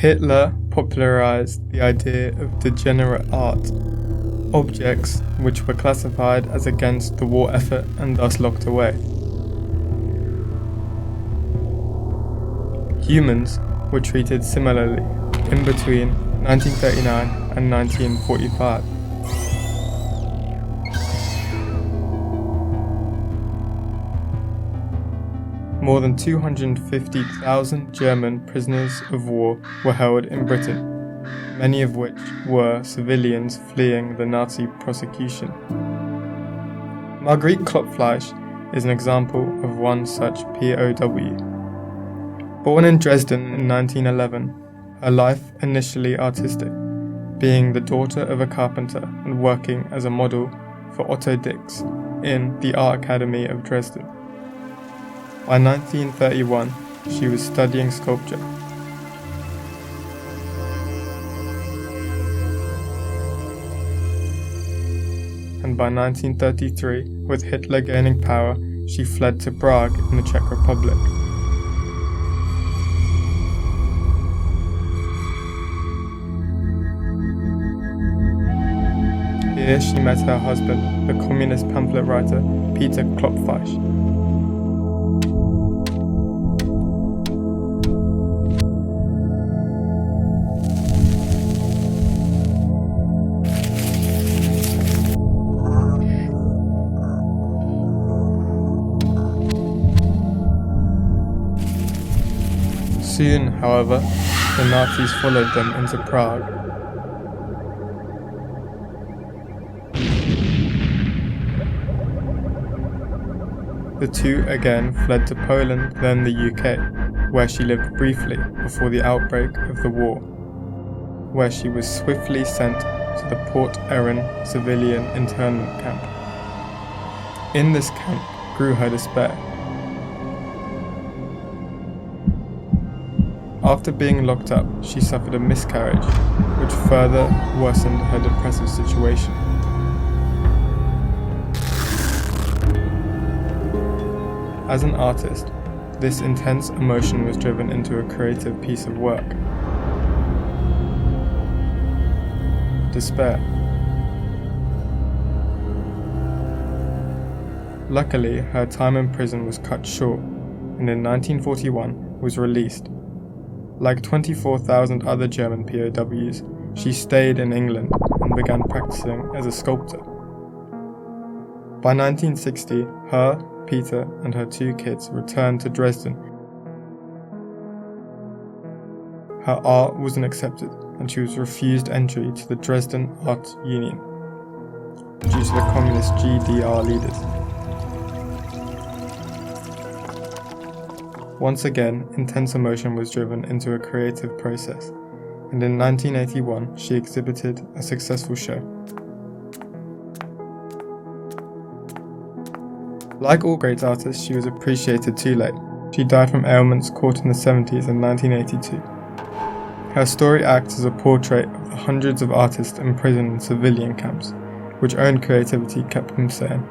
Hitler popularized the idea of degenerate art, objects which were classified as against the war effort and thus locked away. Humans were treated similarly in between 1939 and 1945. More than 250,000 German prisoners of war were held in Britain, many of which were civilians fleeing the Nazi prosecution. Margarete Klopfleish is an example of one such POW. Born in Dresden in 1911, her life initially artistic, being the daughter of a carpenter and working as a model for Otto Dix in the Art Academy of Dresden. By 1931, she was studying sculpture. And by 1933, with Hitler gaining power, she fled to Prague in the Czech Republic. Here she met her husband, the communist pamphlet writer Peter Klopfleish. Soon, however, the Nazis followed them into Prague. The two again fled to Poland, then the UK, where she lived briefly before the outbreak of the war, where she was swiftly sent to the Port Erin civilian internment camp. In this camp grew her despair. After being locked up, she suffered a miscarriage, which further worsened her depressive situation. As an artist, this intense emotion was driven into a creative piece of work. Despair. Luckily, her time in prison was cut short, and in 1941 was released. Like 24,000 other German POWs, she stayed in England and began practicing as a sculptor. By 1960, her, Peter, and her two kids returned to Dresden. Her art wasn't accepted, and she was refused entry to the Dresden Art Union due to the communist GDR leaders. Once again, intense emotion was driven into a creative process, and in 1981 she exhibited a successful show. Like all great artists, she was appreciated too late. She died from ailments caught in the 70s in 1982. Her story acts as a portrait of the hundreds of artists imprisoned in civilian camps, which own creativity kept them sane.